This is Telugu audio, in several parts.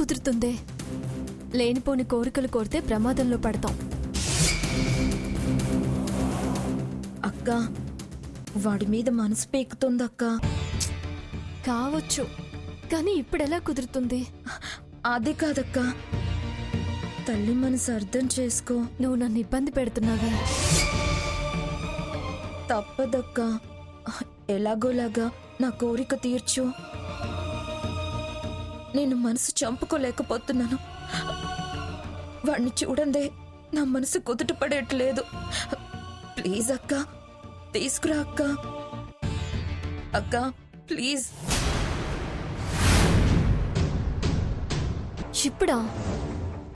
కుదురుతుంది? లేనిపోని కోరికలు కోరితే ప్రమాదంలో పడతాం. అక్క, వాడి మీద మనసు పీకుతుందక్క. కావచ్చు, కానీ ఇప్పుడెలా కుదురుతుంది? అదే కాదక్క, తల్లి మనసు అర్థం చేసుకో. నువ్వు నన్ను ఇబ్బంది పెడుతున్నావే. తప్పదక్క, ఎలాగోలాగా నా కోరిక తీర్చు. నేను మనసు చంపుకోలేకపోతున్నాను. వాణ్ణి చూడందే నా మనసు కుదుట పడేట్లేదు. ప్లీజ్ అక్క, తీసుకురా అక్క. అక్క ప్లీజ్.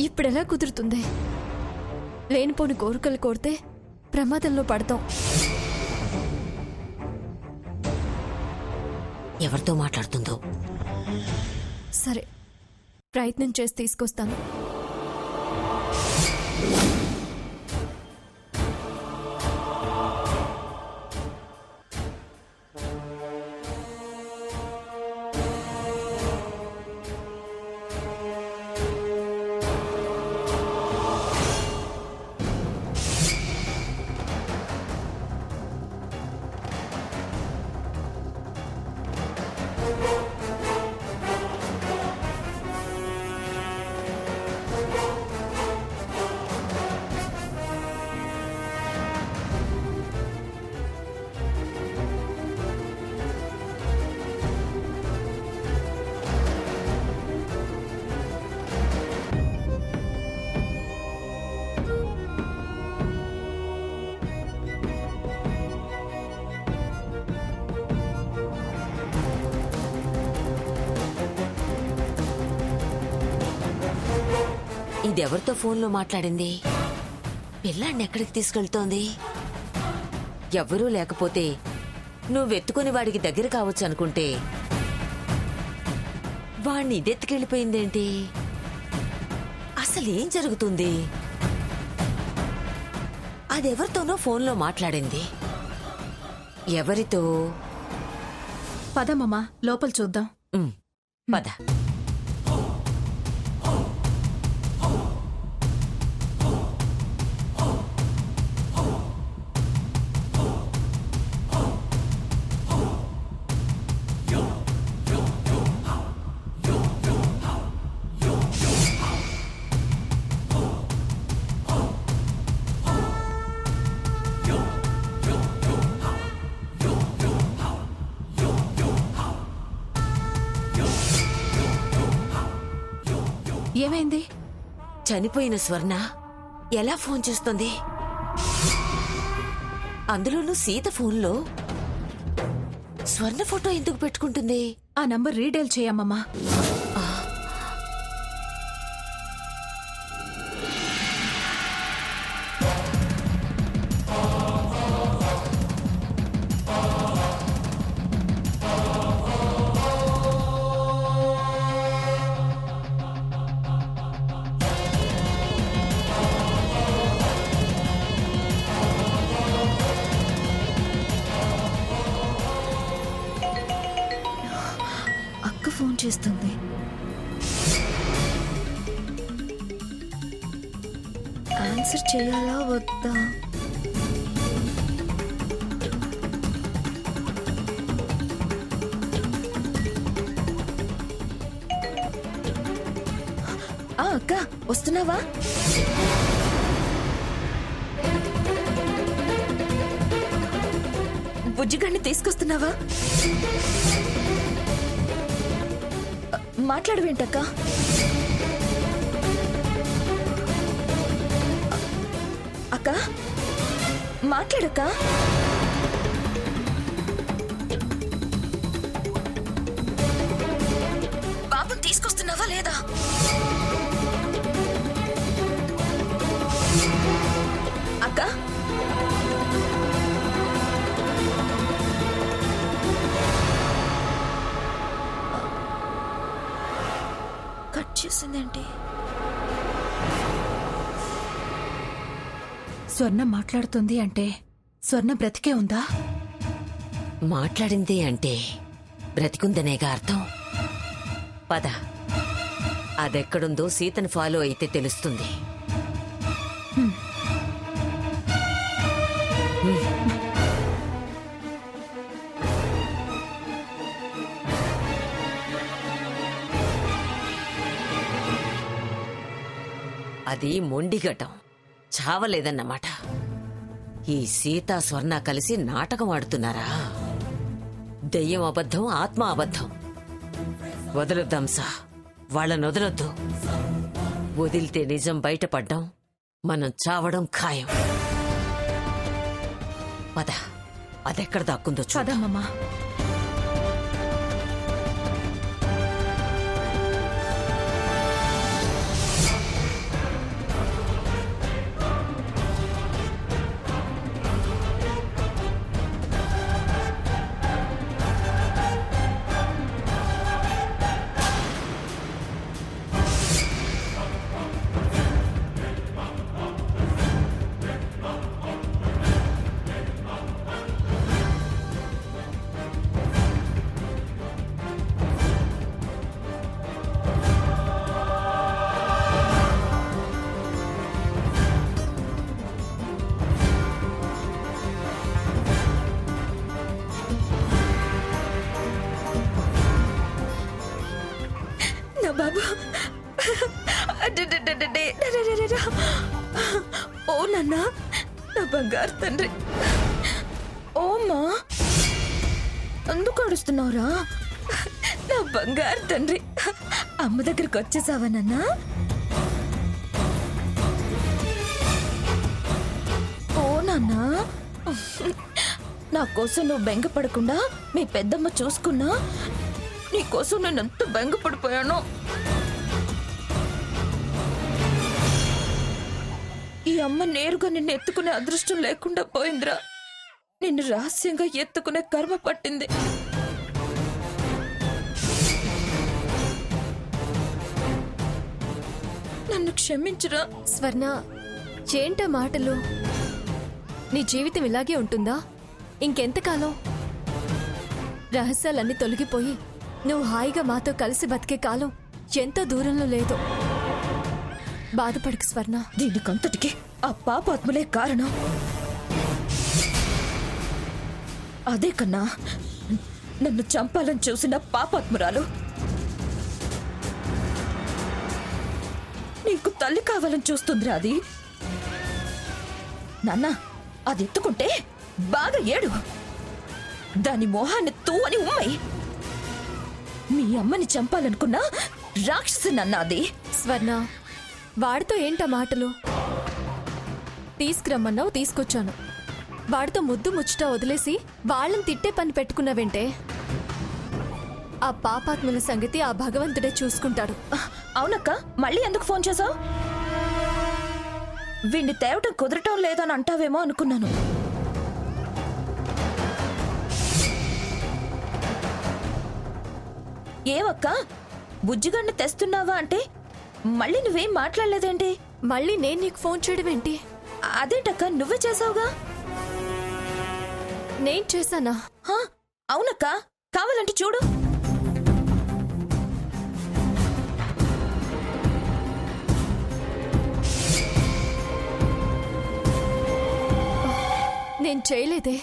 ఇప్పుడెలా కుదురుతుంది? లేనిపోని కోరికలు కోరితే ప్రమాదంలో పడతాం. ఎవరితో మాట్లాడుతుందో? సరే, ప్రయత్నం చేసి తీసుకొస్తాను. ఇదెవరితో ఫోన్లో మాట్లాడింది? పిల్లాన్ని ఎక్కడికి తీసుకెళ్తోంది? ఎవ్వరూ లేకపోతే నువ్వెత్తుకుని వాడికి దగ్గర కావచ్చు అనుకుంటే వాణ్ణి ఇదెత్తుకెళ్ళిపోయిందేంటి? అసలేం జరుగుతుంది? అదెవరితోనో ఫోన్లో మాట్లాడింది. ఎవరితో? పదమ్మా, లోపల చూద్దాం. పద. ఏమైంది? చనిపోయిన స్వర్ణ ఎలా ఫోన్ చేస్తుంది? అందులోనూ సీత ఫోన్లో స్వర్ణ ఫోటో ఎందుకు పెట్టుకుంటుంది? ఆ నంబర్ రీడైల్ చేయమ్మా. ఫోన్ చేస్తుంది. ఆన్సర్ చేయాలా వద్దా? అక్క, వస్తున్నావా? బుజ్జిగాడిని తీసుకొస్తున్నావా? మాట్లాడవేంటక్క? అక్క మాట్లాడక్క. బాబుని తీసుకొస్తున్నావా లేదా? అక్క కట్ చేసిందేంటి? స్వర్ణ మాట్లాడుతుంది అంటే స్వర్ణ బ్రతికే ఉందా? మాట్లాడింది అంటే బ్రతికుందనేగా అర్థం. పద, అదెక్కడుందో సీతను ఫాలో అయితే తెలుస్తుంది. అది మొండిగటం, చావలేదన్నమాట. ఈ సీతా స్వర్ణ కలిసి నాటకం ఆడుతున్నారా? దెయ్యం అబద్ధం, ఆత్మ అబద్ధం. వదలొద్దాం సా, వాళ్ళని వదలొద్దు. వదిలితే నిజం బయటపడ్డం, మనం చావడం ఖాయం. పద, అదెక్కడ దాక్కుందో చూద్దాం. చదమ్మమ్మా. నా బాబు అడ్డడ్డడ్డడ్డే. ఓ నాన్న, నా బంగారు తండ్రి. ఓ అమ్మా, ఎందుకు అడుస్తున్నావురా? నా బంగారు తండ్రి, అమ్మ దగ్గరికి వచ్చేసావా నాన్న? ఓ నాన్న, నా కోసం నువ్వు బెంగ పడకుండా మీ పెద్దమ్మ చూసుకున్నా. నీకోసం నేను ఎంత బెంగపడిపోయానో. ఈ అమ్మ నేరుగా నిన్ను ఎత్తుకునే అదృష్టం లేకుండా పోయిందిరా. నిన్ను రహస్యంగా ఎత్తుకునే కర్మ పట్టింది. నన్ను క్షమించురా. స్వర్ణ, ఏంటా మాటలు? నీ జీవితం ఇలాగే ఉంటుందా? ఇంకెంతకాలం? రహస్యాలన్నీ తొలగిపోయి నువ్వు హాయిగా మాతో కలిసి బతికే కాలం ఎంతో దూరంలో లేదు. బాధపడకు స్వర్ణ. దీనికంతటికి ఆ పాపాత్ములే కారణం. అదే కన్నా నన్ను చంపాలని చూసిన పాపాత్మురాలు. నీకు తల్లి కావాలని చూస్తుందిరా అది. నాన్న, అది ఎత్తుకుంటే బాగా ఏడు. దాని మోహాన్ని తూ అని ఉమ్మయి. మీ అమ్మని చంపాలనుకున్నా రాక్షసి నన్న అది. స్వర్ణ, వాడితో ఏంటా మాటలు? తీసుకురమ్మన్నావు, తీసుకొచ్చాను. వాడితో ముద్దు ముచ్చట వదిలేసి వాళ్ళని తిట్టే పని పెట్టుకున్నావేంటే? ఆ పాపాత్ముల సంగతి ఆ భగవంతుడే చూసుకుంటాడు. అవునక్క, మళ్ళీ ఎందుకు ఫోన్ చేసావు? వీణ్ణి తేవటం కుదరటం లేదని అంటావేమో అనుకున్నాను. ఏమక్క, బుజ్జిగడ్ని తెస్తున్నావా అంటే మళ్ళీ నువ్వేం మాట్లాడలేదేంటి? మళ్ళీ నేను నీకు ఫోన్ చేయడం ఏంటి? అదేంటక్క, నువ్వే చేసావుగా. నేను చేశానా? హా, అవునక్క, కావాలంటే చూడు. నేను చేయలేదే.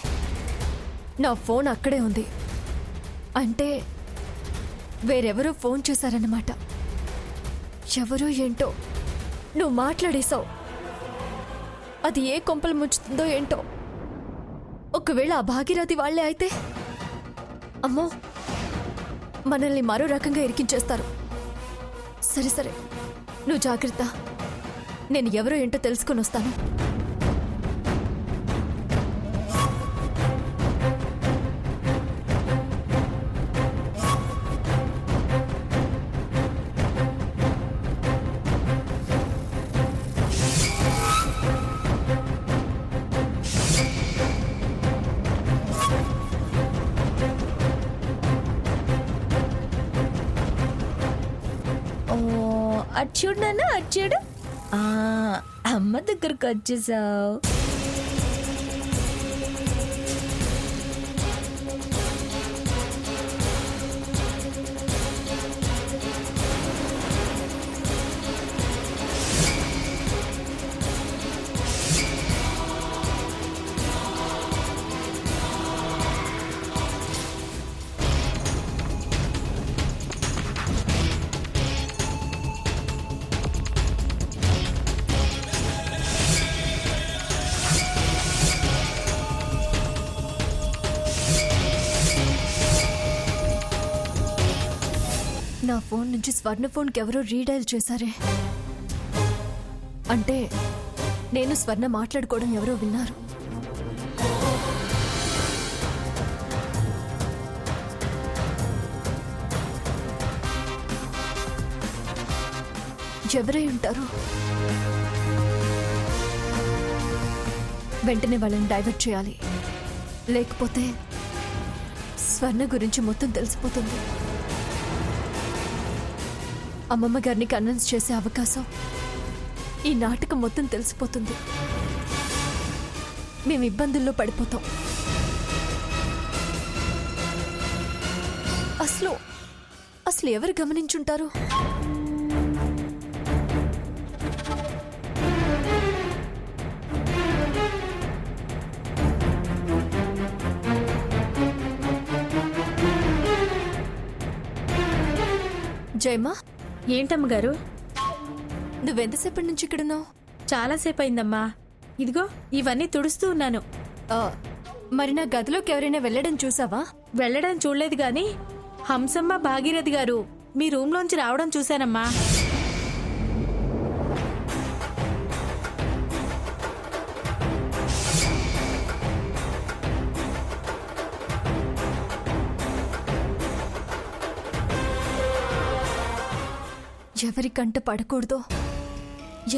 నా ఫోన్ అక్కడే ఉంది. అంటే వేరెవరో ఫోన్ చేశారన్నమాట. ఎవరో ఏంటో నువ్వు మాట్లాడేశావు. అది ఏ కొంపలు ముంచుతుందో ఏంటో. ఒకవేళ ఆ భాగీరథి వాళ్లే అయితే అమ్మో, మనల్ని మరో రకంగా ఇరికించేస్తారు. సరే సరే, నువ్వు జాగ్రత్త. నేను ఎవరో ఏంటో తెలుసుకొని వస్తాను. అటు చూడు నాన్న, అటు చూడు. అమ్మ దగ్గరకు వచ్చేసావు. ఫోన్ నుంచి స్వర్ణ ఫోన్కి ఎవరో రీడైల్ చేశారే. అంటే నేను స్వర్ణ మాట్లాడుకోవడం ఎవరో విన్నారు. ఎవరై ఉంటారు? వెంటనే వాళ్ళని డైవర్ట్ చేయాలి, లేకపోతే స్వర్ణ గురించి మొత్తం తెలిసిపోతుంది. అమ్మమ్మ గారిని కన్విన్స్ చేసే అవకాశం, ఈ నాటకం మొత్తం తెలిసిపోతుంది. మేము ఇబ్బందుల్లో పడిపోతాం. అసలు ఎవరు గమనించుంటారు? జయమా, ఏంటమ్మగారు? నువ్వెంతసేపటి నుంచి ఇక్కడున్నావు? చాలాసేపు అయిందమ్మా. ఇదిగో ఇవన్నీ తుడుస్తూ ఉన్నాను. మరి నా గదిలోకి ఎవరైనా వెళ్ళడం చూసావా? వెళ్ళడం చూడలేదు గాని హంసమ్మ, భాగీరథి గారు మీ రూమ్లోంచి రావడం చూశానమ్మా. ఎవరి కంట పడకూడదో,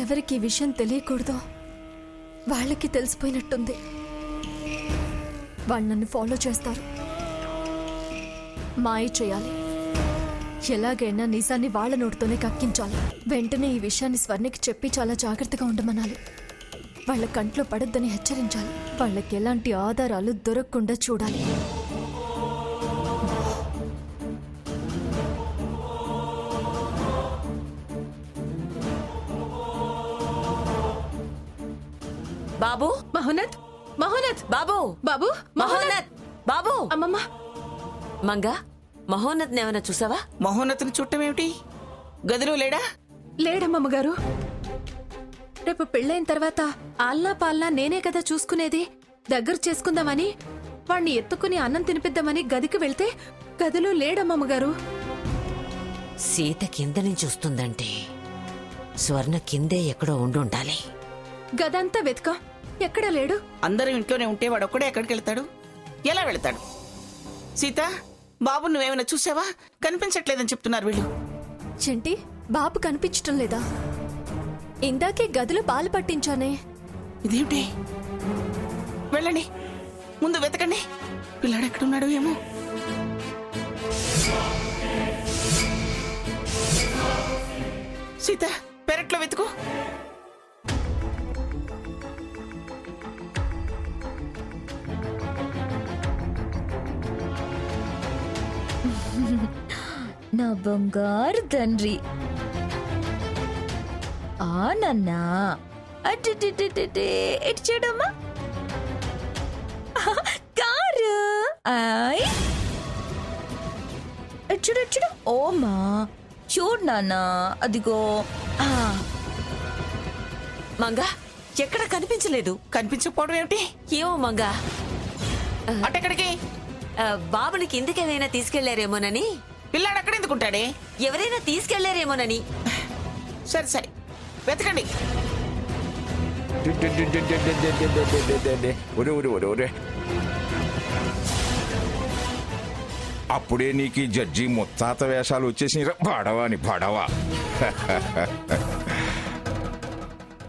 ఎవరికి ఈ విషయం తెలియకూడదో వాళ్ళకి తెలిసిపోయినట్టుంది. వాళ్ళు నన్ను ఫాలో చేస్తారు. మాయ చేయాలి. ఎలాగైనా నిజాన్ని వాళ్ళ నోటితోనే కక్కించాలి. వెంటనే ఈ విషయాన్ని స్వర్ణకి చెప్పి చాలా జాగ్రత్తగా ఉండమనాలి. వాళ్ళ కంట్లో పడొద్దని హెచ్చరించాలి. వాళ్ళకి ఎలాంటి ఆధారాలు దొరకకుండా చూడాలి. బాబు, మహోన్నత్, మహోన్నత్, బాబు, బాబు, మహోన్నత్, బాబు. అమ్మమ్మ, మంగా, మహోన్నత్ ఏమైనా చూసావా? మహోన్నతిని చుట్టం ఏమిటి? గదిలో లేడా? లేడమ్మమ్మ గారు. రేపు పెళ్ళైన తర్వాత ఆల్నా పాల్నా నేనే కదా చూసుకునేది. దగ్గర చేసుకుందామని వాణ్ణి ఎత్తుకుని అన్నం తినిపిద్దామని గదికి వెళ్తే గదిలో లేడమ్మమ్మ గారు. సీత కింద నుంచి వస్తుందంటే స్వర్ణ కిందే ఎక్కడో ఉండుండాలి. గదంతా వెతకా, ఎక్కడా లేడు. అందరూ ఇంట్లోనే ఉంటే వాడు ఒక్కడే ఎక్కడికి వెళ్తాడు? ఎలా వెళ్తాడు? సీత, బాబు నువ్వేమైనా చూసావా? కనిపించట్లేదని చెప్తున్నారు వీళ్ళు. చెంటి, బాబు కనిపించటం లేదా? ఇందాకే గదిలో పాలు పట్టించానే. ఇదేమిటి? వెళ్ళండి, ముందు వెతకండి. పిల్లాడు ఎక్కడున్నాడు ఏమో. సీత, పెరట్లో వెతుకు. నా బంగారు తండ్రి. ఆ నన్నా అటు ఎటు చూడమ్మా. కారు ఆయ్ చూడు చూడు. ఓమా చూడు నాన్న, అదిగో. మంగా, ఎక్కడ కనిపించలేదు. కనిపించకపోవడం ఏమిటి? ఏమో మంగా, అటెక్కడికి? బాబుని కిందకేమైనా తీసుకెళ్లారేమోనని. పిల్లాడు అక్కడ ఎందుకుంటాడే? ఎవరైనా తీసుకెళ్లారేమోనని. సరే సరే, వెతకండి. అప్పుడే నీకు ఈ జడ్జి ముత్తాత వేషాలు వచ్చేసి పడవా అని పడవా.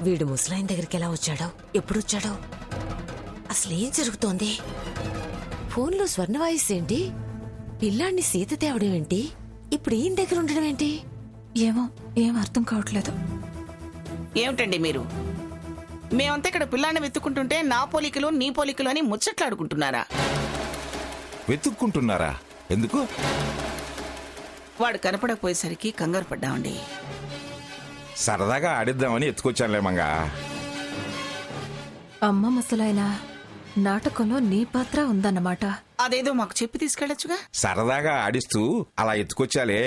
వీడు ముసలాయన దగ్గరికి ఎలా వచ్చాడో, ఎప్పుడొచ్చాడో, అసలేం జరుగుతోంది? ఫోన్లో స్వర్ణ వాయిస్ ఏంటి? పిల్లాన్ని సీత తేవడం ఏంటి? ఇప్పుడు ఈయన దగ్గర ఉండడం ఏంటి? ఏమో, ఏం అర్థం కావట్లేదు. ఏమిటండి మీరు? మేమంతా ఇక్కడ పిల్లాన్ని వెతుక్కుంటుంటే నా పోలికలు నీ పోలికలు అని ముచ్చట్లాడుకుంటున్నారా? వెతుక్కుంటున్నారా? ఎందుకు? వాడు కనపడకపోయేసరికి కంగారు పడ్డామండి. సరదాగా ఆడిద్దామని ఎత్తుకొచ్చానులేమంగా. అమ్మ ముసలాయన నాటకంలో నీ పాత్ర ఉందన్నమాట. అదేదో మాకు చెప్పి తీసుకెళ్లొచ్చుగా. సరదాగా ఆడిస్తూ అలా ఎత్తుకొచ్చాలే.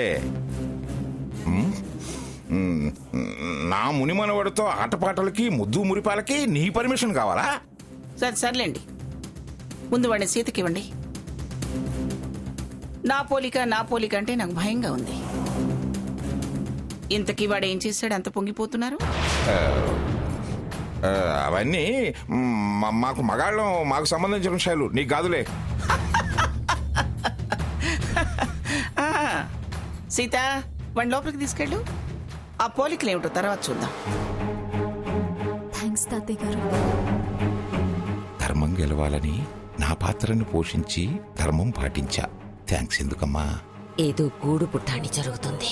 నా మునిమనవాడితో ఆటపాటలకి ముద్దు మురిపాలకి నీ పర్మిషన్ కావాలా? సరే సర్లేండి, ముందు వాడిని సీతకి ఇవ్వండి. నా పోలిక అంటే నాకు భయంగా ఉంది. ఇంతకీ వాడు ఏం చేశాడు అంత పొంగిపోతున్నారు? అవన్నీ మాకు మగాళ్ళం మాకు సంబంధించిన విషయాలు నీకు కాదులే. ఆ, సీత వాడి లోపలికి తీసుకెళ్ళు. ఆ పోలికలు ఏమిటో తర్వాత చూద్దాం. థ్యాంక్స్ తాతయ్య గారు. ధర్మం గెలవాలని నా పాత్రను పోషించి ధర్మం పాటించా. థ్యాంక్స్ ఎందుకమ్మా? ఏదో గూడు పుట్టాణి జరుగుతుంది.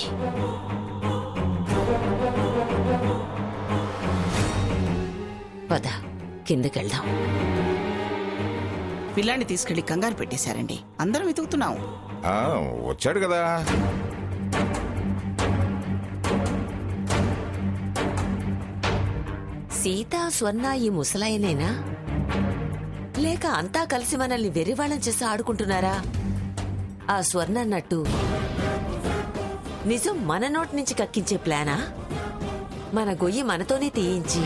పద కిందకెళ్దాం. పిల్లాన్ని తీసుకెళ్లి కంగారు పెట్టేశారండి. అందరం వెతుకుతున్నాం. ఆ, వచ్చాడు కదా. సీత స్వర్ణ ఈ ముసలాయనేనా, లేక అంతా కలిసి మనల్ని వెర్రివాళ్ళం చేసి ఆడుకుంటున్నారా? ఆ స్వర్ణ అన్నట్టు నిజం మన నోటి నుంచి కక్కించే ప్లానా? మన గొయ్యి మనతోనే తీయించి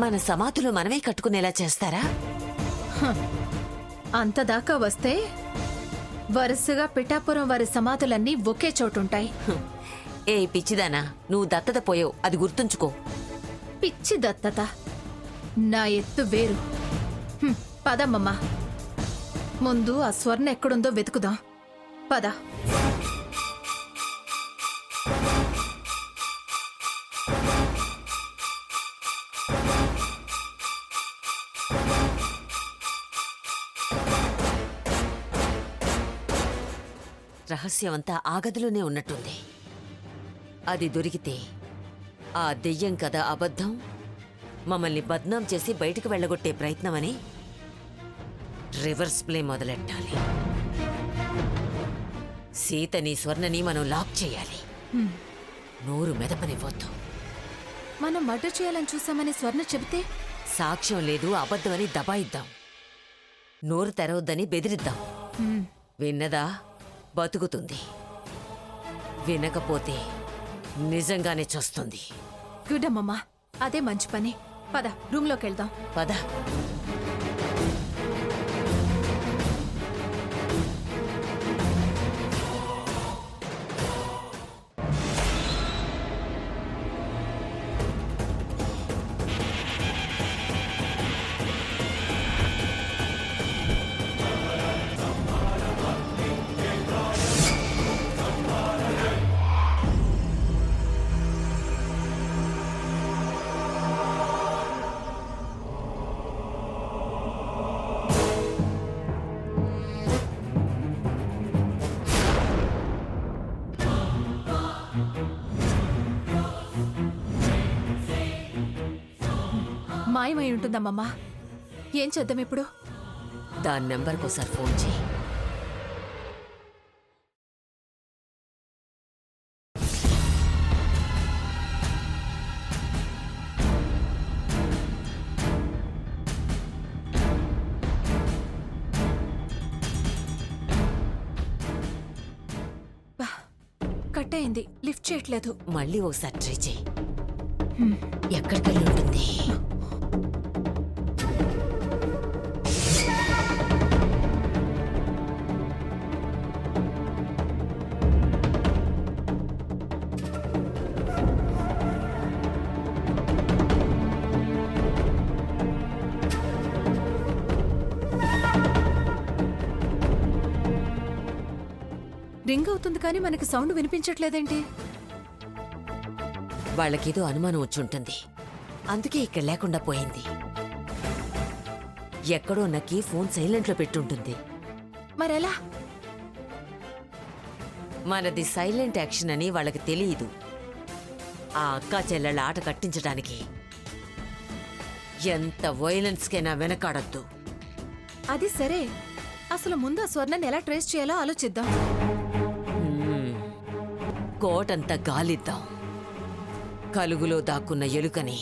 మన సమాధులు మనమే కట్టుకునేలా చేస్తారా? అంతదాకా వస్తే వరుసగా పిఠాపురం వారి సమాధులన్నీ ఒకే చోటుంటాయి. ఏ పిచ్చిదానా, నువ్వు దత్తత పోయావు, అది గుర్తుంచుకో. పిచ్చి దత్తత, నా ఎత్తు వేరు. పదమ్మమ్మా, ముందు ఆ స్వర్ణ ఎక్కడుందో వెతుకుదాం. పద. రహస్యమంతా ఆ గదిలోనే ఉన్నట్టుంది. అది దొరికితే ఆ దెయ్యం కథ అబద్ధం, మమ్మల్ని బద్నాం చేసి బయటకు వెళ్ళగొట్టే ప్రయత్నమని రివర్స్ ప్లే మొదలెట్టాలి. సీతని స్వర్ణని మనం లాక్ చేయాలి. నోరు మెదపనివ్వద్దు. మనం మర్డర్ చేయాలని చూసామని స్వర్ణ చెబితే సాక్ష్యం లేదు, అబద్ధమని దబాయిద్దాం. నోరు తెరవద్దని బెదిరిద్దాం. విన్నదా బతుకుతుంది, వినకపోతే నిజంగానే చస్తుంది. గుడ్ అమ్మమ్మా, అదే మంచి పని. పద, రూమ్లోకి వెళ్దాం. పద. మాయమై ఉంటుందమ్మమ్మా. ఏం చేద్దాం ఇప్పుడు? దాని నెంబర్కి ఒకసారి ఫోన్ చేయి. కట్ అయింది, లిఫ్ట్ చేయట్లేదు. మళ్ళీ ఒకసారి ట్రై చేయి. ఎక్కడికి వెళ్ళి ఉంటుంది? రింగ్ అవుతుంది కానీ మనకి సౌండ్ వినిపించట్లేదేంటి? వాళ్ళకేదో అనుమానం వచ్చుంటుంది, అందుకే ఇక్కడ లేకుండా పోయింది. ఎక్కడో నక్కి ఫోన్ సైలెంట్లో పెట్టుంటుంది. మరెలా? మనది సైలెంట్ యాక్షన్ అని వాళ్ళకి తెలియదు. ఆ అక్కా చెల్లెళ్ళ ఆట కట్టించడానికి ఎంత వైలెన్స్కైనా వెనకాడద్దు. అది సరే, అసలు ముందు ఆ స్వర్ణాన్ని ఎలా ట్రేస్ చేయాలో ఆలోచిద్దాం. కోటంతా గాలిద్దాం. కలుగులో దాక్కున్న ఎలుకని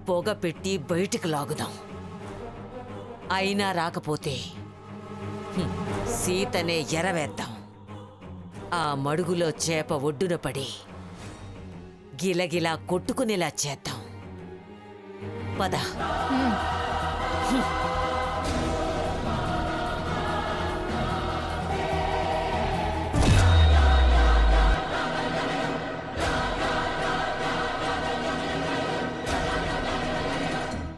పొగ పెట్టి బయటికి లాగుదాం. అయినా రాకపోతే సీతనే ఎరవేద్దాం. ఆ మడుగులో చేప ఒడ్డున పడి గిలగిలా కొట్టుకునేలా చేద్దాం. పద.